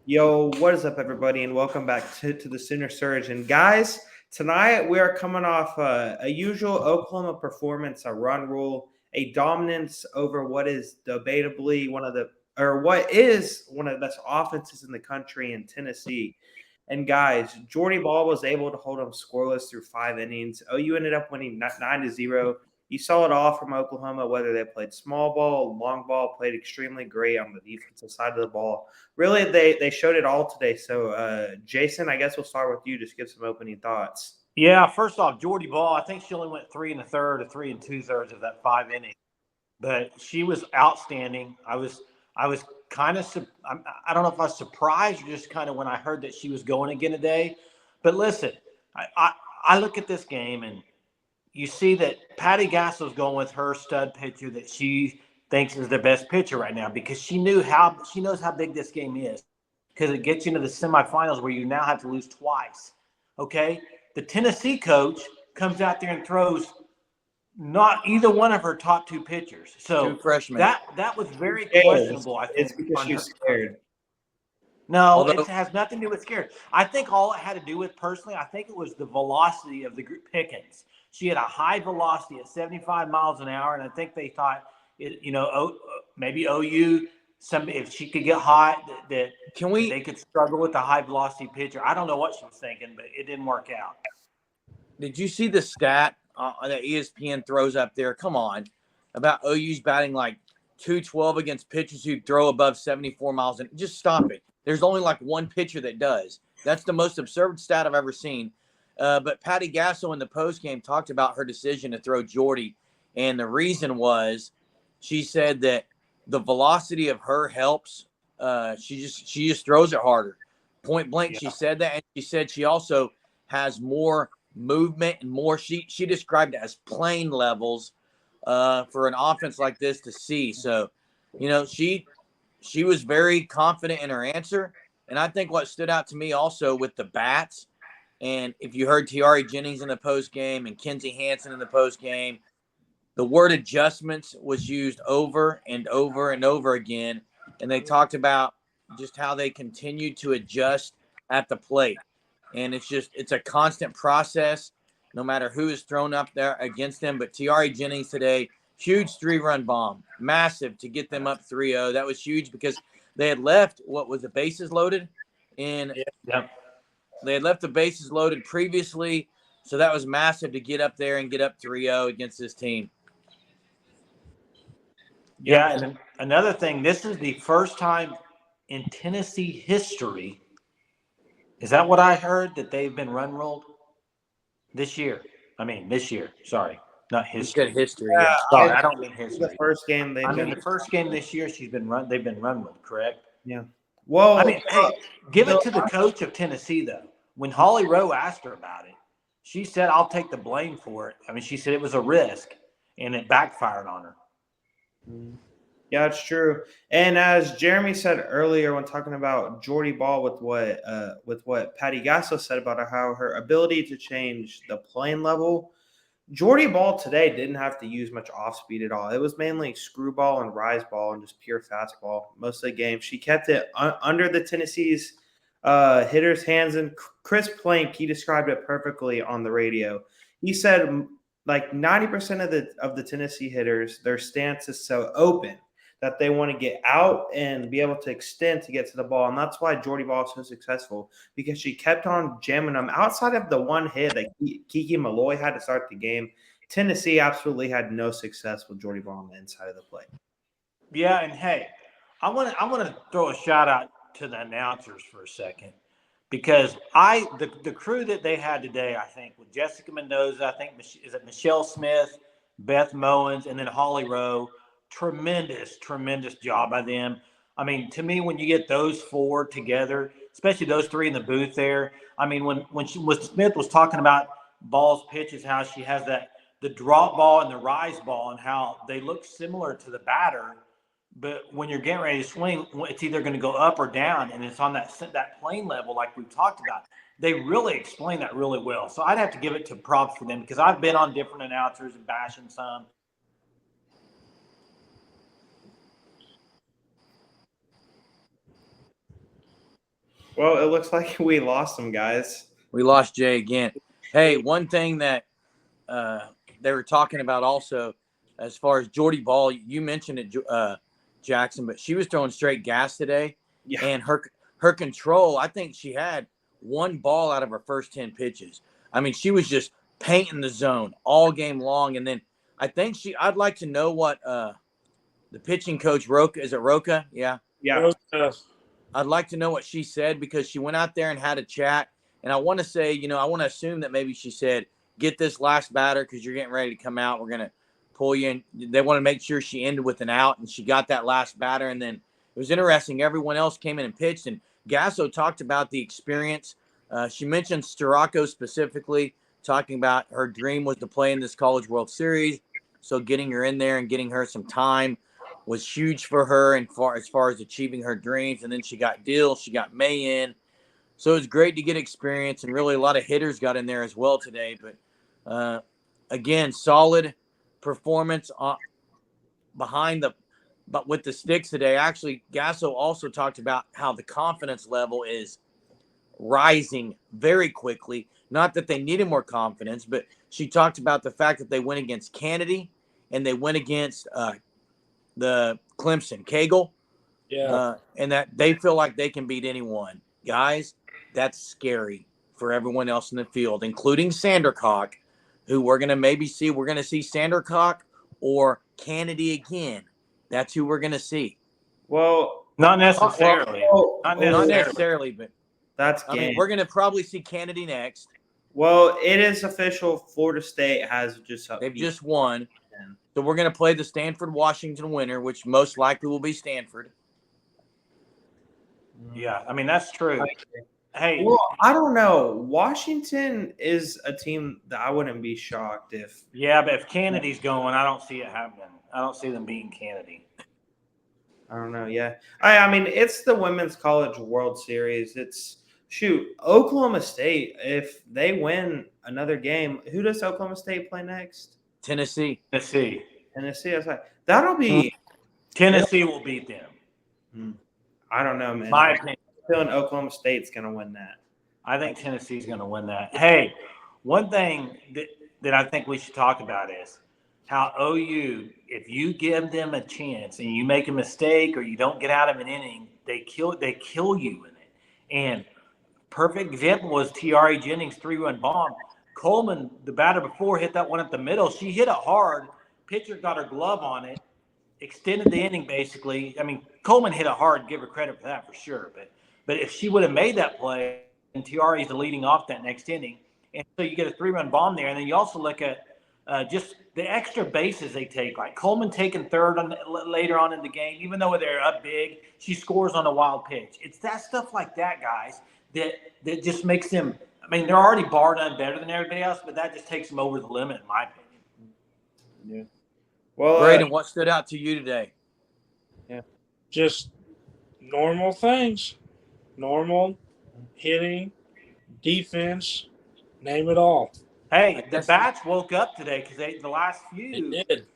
Yo, what is up, everybody, and welcome back to the Sooner Surge. And guys, tonight we are coming off a usual Oklahoma performance, a run rule, a dominance over what is debatably what is one of the best offenses in the country in Tennessee. And guys, Jordy Ball was able to hold them scoreless through 5 innings. OU ended up winning 9-0. You saw it all from Oklahoma, whether they played small ball, long ball, played extremely great on the defensive side of the ball. Really, they showed it all today. So, Jason, I guess we'll start with you. Just give some opening thoughts. Yeah, first off, Jordy Ball, I think she only went 3 1/3 or 3 2/3 of that 5 innings, but she was outstanding. I was kind of, I don't know if I was surprised or just kind of when I heard that she was going again today. But listen, I look at this game and you see that Patty Gasso's going with her stud pitcher that she thinks is the best pitcher right now because she knows how big this game is because it gets you into the semifinals where you now have to lose twice. Okay, the Tennessee coach comes out there and throws not either one of her top two pitchers. Two So freshmen. that was very questionable, I think. It's because she's scared. No, it has nothing to do with scared. I think all it had to do with, personally, I think it was the velocity of the Pickens. She had a high velocity at 75 miles an hour, and I think they thought, maybe OU, if she could get hot, that they could struggle with the high velocity pitcher. I don't know what she was thinking, but it didn't work out. Did you see the stat that ESPN throws up there? Come on, about OU's batting like 212 against pitchers who throw above 74 miles an hour. Just stop it. There's only like one pitcher that does. That's the most absurd stat I've ever seen. But Patty Gasso in the postgame talked about her decision to throw Jordy, and the reason was she said that the velocity of her helps. She just throws it harder. Point blank, yeah. She said that, and she said she also has more movement and more. She described it as plane levels for an offense like this to see. So, she was very confident in her answer. And I think what stood out to me also with the bats, and if you heard Tiare Jennings in the post game and Kenzie Hansen in the post game, the word adjustments was used over and over and over again. And they talked about just how they continue to adjust at the plate. And it's a constant process, no matter who is thrown up there against them. But Tiare Jennings today, huge 3-run bomb, massive to get them up 3-0. That was huge because they had left the bases loaded, and they had left the bases loaded previously. So that was massive to get up there and get up 3-0 against this team. Yeah, and another thing, this is the first time in Tennessee history. Is that what I heard, that they've been run rolled this year? This year. Sorry, not history. You said history. Yeah. Sorry, I don't mean history. The first game the first game this year they've been run rolled, correct? Yeah. Well, hey, give it to the coach of Tennessee though. When Holly Rowe asked her about it, she said, "I'll take the blame for it." She said it was a risk, and it backfired on her. Yeah, it's true. And as Jeremy said earlier when talking about Jordy Ball with what Patty Gasso said about how her ability to change the playing level, Jordy Ball today didn't have to use much off speed at all. It was mainly screwball and rise ball and just pure fastball most of the game. She kept it under the Tennessee's hitters' hands. And Chris Plank, he described it perfectly on the radio. He said like 90% of the Tennessee hitters, their stance is so open that they want to get out and be able to extend to get to the ball. And that's why Jordy Ball is so successful, because she kept on jamming them. Outside of the one hit that Kiki Malloy had to start the game, Tennessee absolutely had no success with Jordy Ball on the inside of the plate. Yeah, and hey, I want to throw a shout out to the announcers for a second, because the crew that they had today, I think, with Jessica Mendoza, I think is it Michelle Smith, Beth Mowens, and then Holly Rowe. Tremendous job by them. To me, when you get those four together, especially those three in the booth there, when Smith was talking about Ball's pitches, how she has the drop ball and the rise ball, and how they look similar to the batter, but when you're getting ready to swing, it's either going to go up or down, and it's on that plane level like we've talked about. They really explain that really well. So I'd have to give it to props for them, because I've been on different announcers and bashing some. Well, it looks like we lost some guys. We lost Jay again. Hey, one thing that they were talking about also, as far as Jordy Ball, you mentioned it, Jackson, but she was throwing straight gas today, Yeah. and her control. I think she had one ball out of her first 10 pitches. I mean, she was just painting the zone all game long, and then I think I'd like to know what the pitching coach Roca. Is it Roca? Yeah. Yeah. I'd like to know what she said because she went out there and had a chat. And I want to say, I want to assume that maybe she said, get this last batter because you're getting ready to come out. We're going to pull you in. They want to make sure she ended with an out, and she got that last batter. And then it was interesting. Everyone else came in and pitched, and Gasso talked about the experience. She mentioned Storako specifically, talking about her dream was to play in this College World Series. So getting her in there and getting her some time was huge for her and as far as achieving her dreams. And then she got Dill, she got May in. So it's great to get experience, and really a lot of hitters got in there as well today. But again, solid performance but with the sticks today. Actually, Gasso also talked about how the confidence level is rising very quickly. Not that they needed more confidence, but she talked about the fact that they went against Kennedy and they went against the Clemson Cagle. Yeah. And that they feel like they can beat anyone. Guys, that's scary for everyone else in the field, including Sandercock, who we're going to see. We're going to see Sandercock or Kennedy again. That's who we're going to see. Well, Not necessarily. Not necessarily, but that's game. I mean, we're going to probably see Kennedy next. Well, it is official. Florida State has They've just won. So we're going to play the Stanford-Washington winner, which most likely will be Stanford. Yeah, I mean, that's true. Hey, well, I don't know. Washington is a team that I wouldn't be shocked if. Yeah, but if Kennedy's going, I don't see it happening. I don't see them beating Kennedy. I don't know. Yeah, I mean, it's the Women's College World Series. It's Oklahoma State. If they win another game, who does Oklahoma State play next? Tennessee. Tennessee. That's right. That'll be. Tennessee will beat them. I don't know, man. My opinion. I'm feeling Oklahoma State's going to win that. I think Tennessee's going to win that. Hey, one thing that I think we should talk about is how OU, if you give them a chance and you make a mistake or you don't get out of an inning, they kill you in it. And perfect example was Tiare Jennings' 3-run bomb. Coleman, the batter before, hit that one up the middle. She hit it hard. Pitcher got her glove on it, extended the inning basically. I mean, Coleman hit it hard. Give her credit for that for sure. But if she would have made that play, and Tiare's the leading off that next inning, and so you get a 3-run bomb there, and then you also look at just the extra bases they take, like Coleman taking third later on in the game, even though they're up big, she scores on a wild pitch. It's that stuff like that, guys, that just makes them. I mean, they're already bar none better than everybody else, but that just takes them over the limit, in my opinion. Yeah. Well, Braden, what stood out to you today? Yeah, just normal things, normal hitting, defense, name it all. Hey, the bats woke up today because the last few. They did.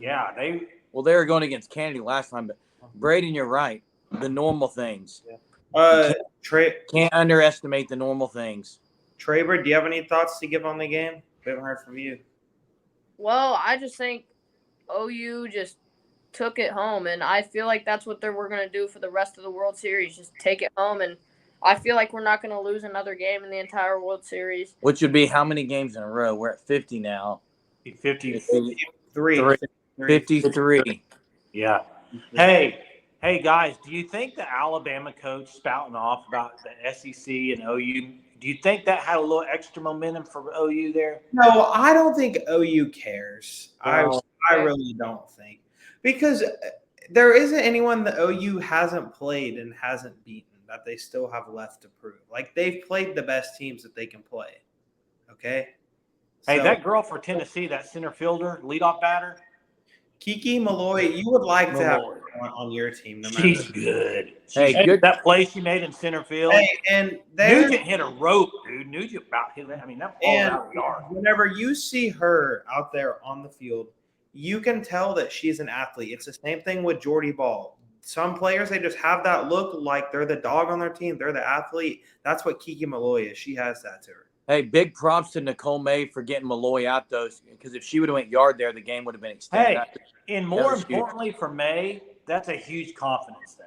Yeah, they were going against Kennedy last time, but Braden, you're right. The normal things. Yeah. Can't underestimate the normal things. Traber, do you have any thoughts to give on the game? We haven't heard from you. Well, I just think OU just took it home, and I feel like that's what we're going to do for the rest of the World Series, just take it home, and I feel like we're not going to lose another game in the entire World Series. Which would be how many games in a row? We're at 50 now. 53. 53. Yeah. Hey, guys, do you think the Alabama coach spouting off about the SEC and OU, do you think that had a little extra momentum for OU there? No, I don't think OU cares. I really don't think. Because there isn't anyone that OU hasn't played and hasn't beaten that they still have left to prove. Like, they've played the best teams that they can play. Okay? Hey, that girl for Tennessee, that center fielder, leadoff batter. Kiki Malloy, you would like to have her on your team. No She's good. Good. That play she made in center field. Hey, and Nugent hit a rope, dude. Nugent about hit that. I mean, that ball out of the yard. Whenever you see her out there on the field, you can tell that she's an athlete. It's the same thing with Jordy Ball. some players, they just have that look like they're the dog on their team. They're the athlete. That's what Kiki Malloy is. She has that to her. Hey, big props to Nicole May for getting Malloy out, though, because if she would have went yard there, the game would have been extended. Hey, and more importantly for May, that's a huge confidence thing.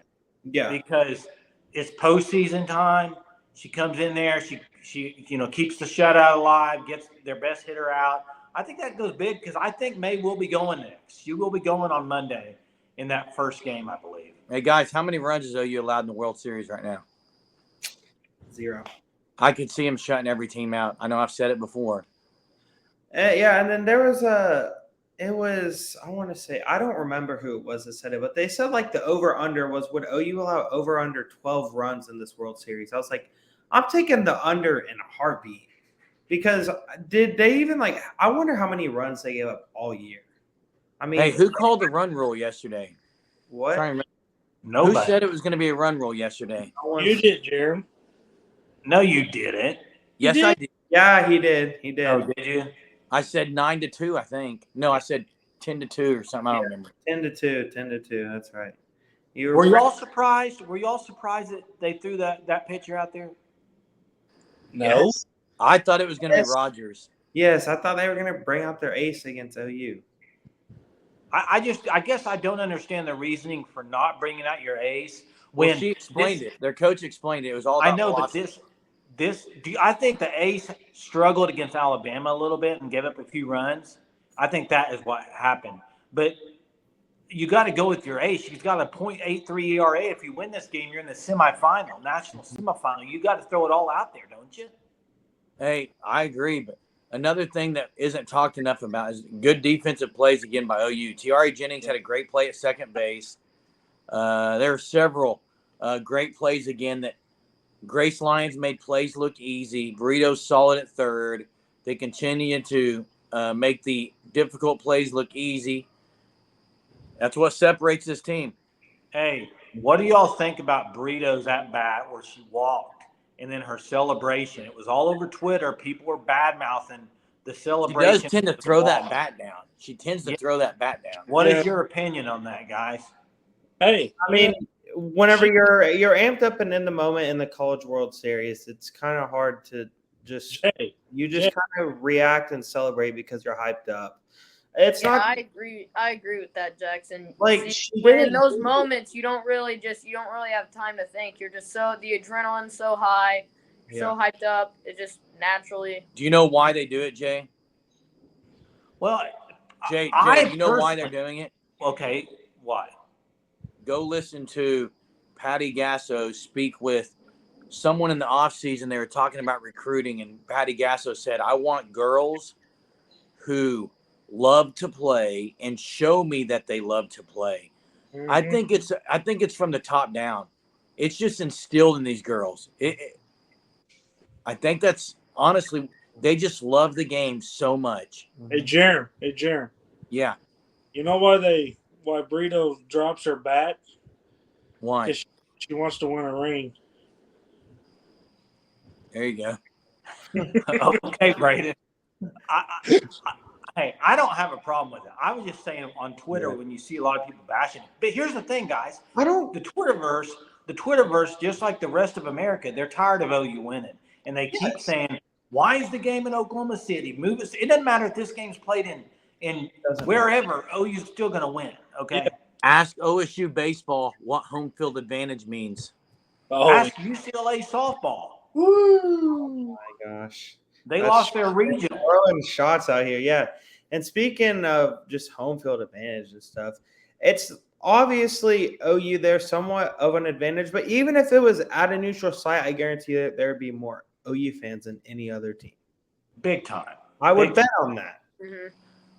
Yeah. Because it's postseason time. She comes in there. She keeps the shutout alive, gets their best hitter out. I think that goes big because I think May will be going next. She will be going on Monday in that first game, I believe. Hey, guys, how many runs is OU allowed in the World Series right now? 0. I could see him shutting every team out. I know I've said it before. Yeah, and then there was I want to say, I don't remember who it was that said it, but they said like the over-under was, would OU allow over-under 12 runs in this World Series? I was like, I'm taking the under in a heartbeat. Because did they even I wonder how many runs they gave up all year. I mean, hey, who called the run rule yesterday? What? Nobody. Who said it was going to be a run rule yesterday? You did, Jeremy. No, you didn't. Yes, I did. Yeah, he did. He did. Oh, did you? I said 9-2, I think. No, I said 10-2 or something. I don't remember. 10-2. 10-2. That's right. Were y'all surprised? Were y'all surprised that they threw that pitcher out there? No. Yes. I thought it was going to be Rogers. Yes, I thought they were going to bring out their ace against OU. I guess I don't understand the reasoning for not bringing out your ace. When she explained it, their coach explained it. It was all about philosophy. But I think the ace struggled against Alabama a little bit and gave up a few runs. I think that is what happened. But you got to go with your ace. She's got a .83 ERA. If you win this game, you're in the semifinal, national semifinal. You got to throw it all out there, don't you? Hey, I agree, but another thing that isn't talked enough about is good defensive plays again by OU. Tiare Jennings had a great play at second base. There are several great plays again that Grace Lyons made plays look easy. Burrito's solid at third. They continue to make the difficult plays look easy. That's what separates this team. Hey, what do y'all think about Burrito's at bat where she walked and then her celebration? It was all over Twitter. People were bad-mouthing the celebration. She does tend to throw that bat down. She tends to throw that bat down. What is your opinion on that, guys? Hey, I mean, whenever you're amped up and in the moment in the College World Series, it's kind of hard to just kind of react and celebrate because you're hyped up. It's not. I agree with that, Jackson. In those moments, you don't really have time to think. You're just the adrenaline's so high, so hyped up. It just naturally. Do you know why they do it, Jay? Well, Jay, you know why they're doing it? Okay, why? Go listen to Patty Gasso speak with someone in the offseason. They were talking about recruiting, and Patty Gasso said, I want girls who love to play and show me that they love to play. Mm-hmm. I think it's from the top down. It's just instilled in these girls. I think that's honestly, they just love the game so much. Hey, Jerem. Yeah. You know why Burrito drops her bat? Why? Because she wants to win a ring. There you go. Okay, Brayden. Hey, I don't have a problem with it. I was just saying on Twitter when you see a lot of people bashing it. But here's the thing, guys. The Twitterverse, just like the rest of America, they're tired of OU winning. And they keep saying, why is the game in Oklahoma City? Move it. It doesn't matter if this game's played in wherever, OU's still going to win, okay? Ask OSU baseball what home field advantage means. Ask UCLA softball. Woo! Oh, my gosh. They lost their regional. Throwing shots out here, yeah. And speaking of just home field advantage and stuff, it's obviously OU there somewhat of an advantage. But even if it was at a neutral site, I guarantee that there would be more OU fans than any other team. Big time. I would bet on that. Mm-hmm.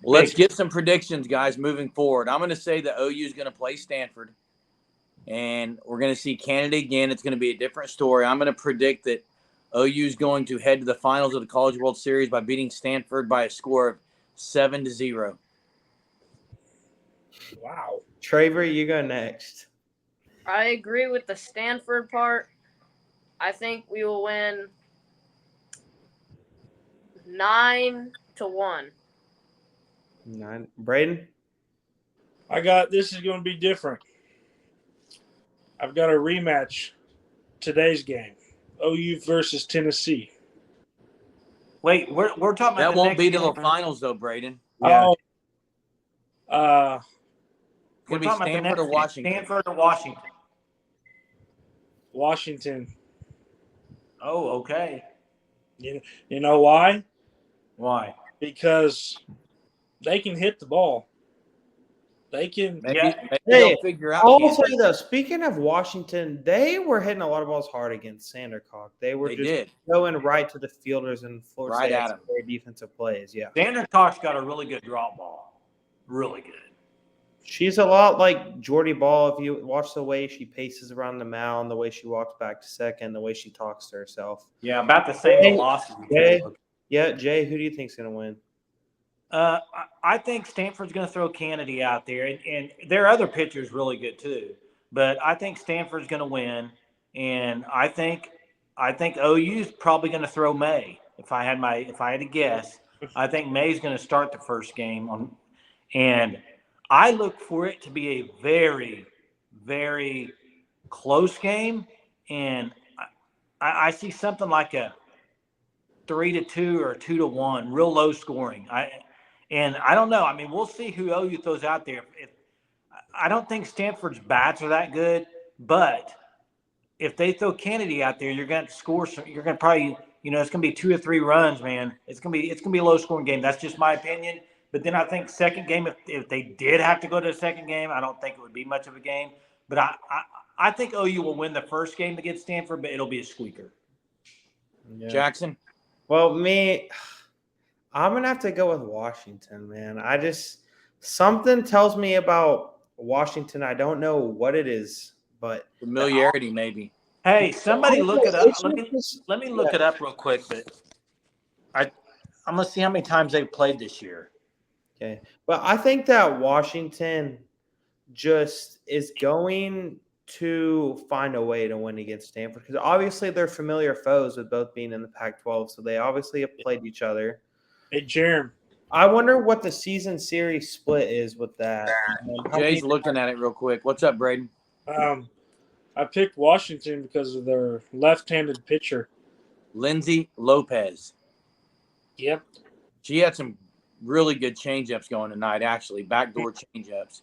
Well, let's get some predictions, guys, moving forward. I'm going to say that OU is going to play Stanford, and we're going to see Canada again. It's going to be a different story. I'm going to predict that OU is going to head to the finals of the College World Series by beating Stanford by a score of 7-0. Wow. Traver, you go next. I agree with the Stanford part. I think we will win 9-1. 9. Braden? This is going to be different. I've got a rematch. Today's game, OU versus Tennessee. Wait, we're talking about That the won't next be to game. the finals though, Braden. Yeah. Oh, It's We're gonna be talking about the Stanford next or game. Washington. Stanford or Washington. Washington. Oh, okay. You know why? Why? Because they can hit the ball. They can. Maybe, Yeah. maybe Hey, they'll figure out. I'll Kansas. say though, speaking of Washington, they were hitting a lot of balls hard against Sandercock. They were They just did. going right to the fielders, and Florida Right State at had some 'em. great defensive plays. Yeah, Standercock's got a really good drop ball. Really good. she's a lot like Jordy Ball. If you watch the way she paces around the mound, the way she walks back to second, the way she talks to herself. Yeah, about the same Jay, velocity. Jay, Too. Jay, who do you think's going to win? I think Stanford's going to throw Kennedy out there, and their other pitcher's really good too. But I think Stanford's going to win, and I think OU's probably going to throw May. If I had to guess, I think May's going to start the first game and I look for it to be a very, very close game, and I see something like a 3-2 or 2-1, real low scoring. I don't know. I mean, we'll see who OU throws out there. I don't think Stanford's bats are that good, but if they throw Kennedy out there, you're going to score. You're going to probably, it's going to be 2 or 3 runs, man. It's going to be a low scoring game. That's just my opinion. But then I think second game, if they did have to go to a second game, I don't think it would be much of a game. But I think OU will win the first game against Stanford, but it'll be a squeaker. Yeah. Jackson. Well, I'm going to have to go with Washington, man. Something tells me about Washington. I don't know what it is, but Familiarity, maybe. Hey, somebody look it up. Let me look yeah. it up real quick, but I'm going to see how many times they've played this year. Okay. But I think that Washington just is going to find a way to win against Stanford because obviously they're familiar foes with both being in the Pac-12, so they obviously have played each other. Hey, Jerem. I wonder what the season series split is with that. Jay's looking at it real quick. What's up, Braden? I picked Washington because of their left-handed pitcher. Lindsay Lopez. Yep. She had some really good changeups going tonight, actually, backdoor changeups.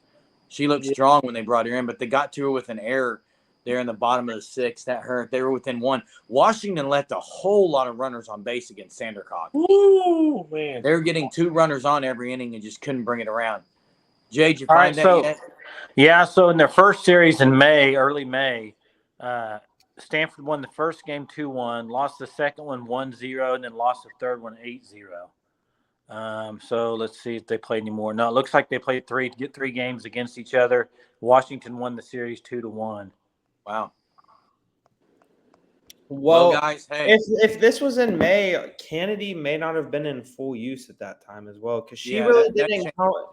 She looked strong when they brought her in, but they got to her with an error there in the bottom of the 6th. That hurt. They were within 1. Washington left a whole lot of runners on base against Sandercock. Woo, man. They were getting 2 runners on every inning and just couldn't bring it around. Jay, did you find that yet? Yeah, so in their first series in early May, Stanford won the first game 2-1, lost the second one 1-0, and then lost the third one 8-0. So let's see if they played anymore. No, it looks like they played 3 games against each other. Washington won the series 2-1. Wow. Well, guys, hey. If this was in May, Kennedy may not have been in full use at that time as well because she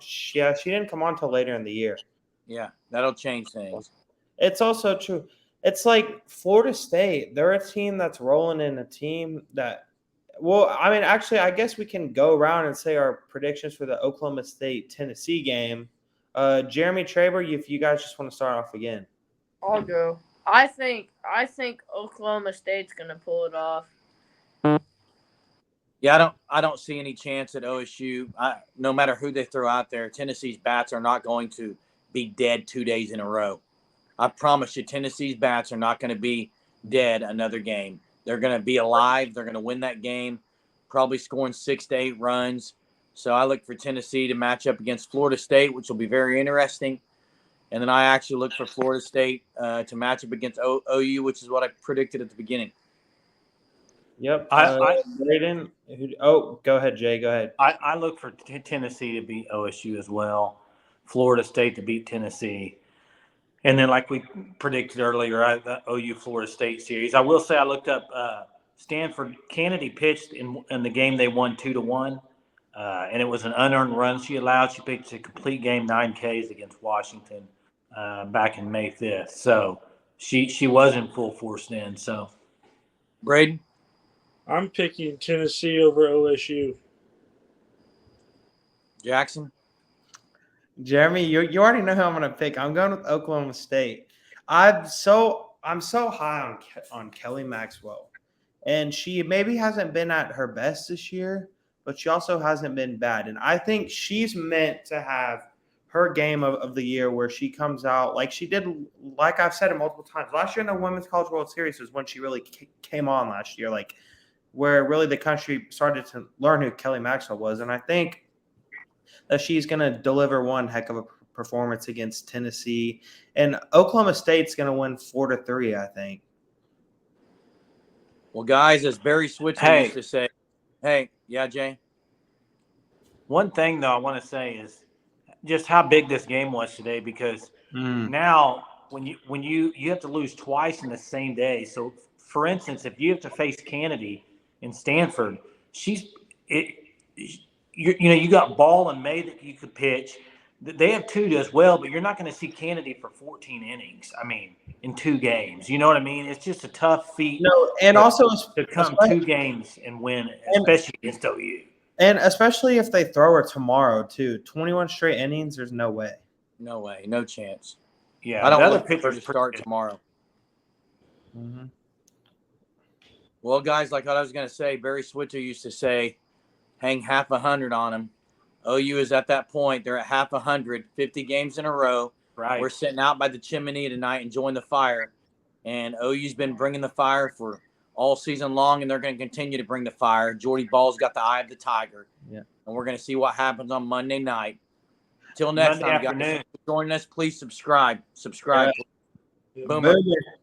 she didn't come on till later in the year. Yeah, that'll change things. It's also true. It's like Florida State. They're a team that's rolling in a team that – well, I mean, actually, I guess we can go around and say our predictions for the Oklahoma State-Tennessee game. Jeremy Traber, if you guys just want to start off again. I'll go. I think Oklahoma State's gonna pull it off. Yeah, I don't see any chance at OSU. No matter who they throw out there, Tennessee's bats are not going to be dead 2 days in a row. I promise you, Tennessee's bats are not going to be dead another game. They're going to be alive. They're going to win that game, probably scoring 6 to 8 runs. So I look for Tennessee to match up against Florida State, which will be very interesting. And then I actually look for Florida State to match up against OU, which is what I predicted at the beginning. Yep. Braden. Go ahead, Jay. Go ahead. I look for Tennessee to beat OSU as well, Florida State to beat Tennessee. And then, like we predicted earlier, the OU Florida State series. I will say I looked up Stanford. Kennedy pitched in the game they won 2-1, and it was an unearned run she allowed. She pitched a complete game, 9 Ks against Washington back in May 5th. So she was in full force then. So, Braden? I'm picking Tennessee over OSU. Jackson? Jeremy, you already know who I'm going to pick. I'm going with Oklahoma State. I'm so high on Kelly Maxwell, and she maybe hasn't been at her best this year, but she also hasn't been bad. And I think she's meant to have her game of the year where she comes out like she did, like I've said it multiple times. Last year in the Women's College World Series was when she really came on last year, like where really the country started to learn who Kelly Maxwell was. And I think that she's going to deliver one heck of a performance against Tennessee. And Oklahoma State's going to win 4-3, I think. Well, guys, as Barry Switzer used to say, hey, yeah, Jay? One thing, though, I want to say is just how big this game was today, because now when you have to lose twice in the same day. So, for instance, if you have to face Kennedy in Stanford, you got Ball and May that you could pitch. They have two as well, but you're not going to see Kennedy for 14 innings. I mean, in 2 games. You know what I mean? It's just a tough feat. No, and also to come 2 games and win, especially against OU. And especially if they throw her tomorrow, too. 21 straight innings, there's no way. No way. No chance. Yeah, I don't look for her to start tomorrow. Mm-hmm. Well, guys, like I was going to say, Barry Switzer used to say, hang half 100 on them. OU is at that point. They're at half 100, 50 games in a row. Right. We're sitting out by the chimney tonight enjoying the fire. And OU's been bringing the fire for all season long, and they're going to continue to bring the fire. Jordy Ball's got the eye of the tiger. Yeah. And we're going to see what happens on Monday night. Till next time, guys. Joining us, please subscribe. Subscribe. Yeah. Boom.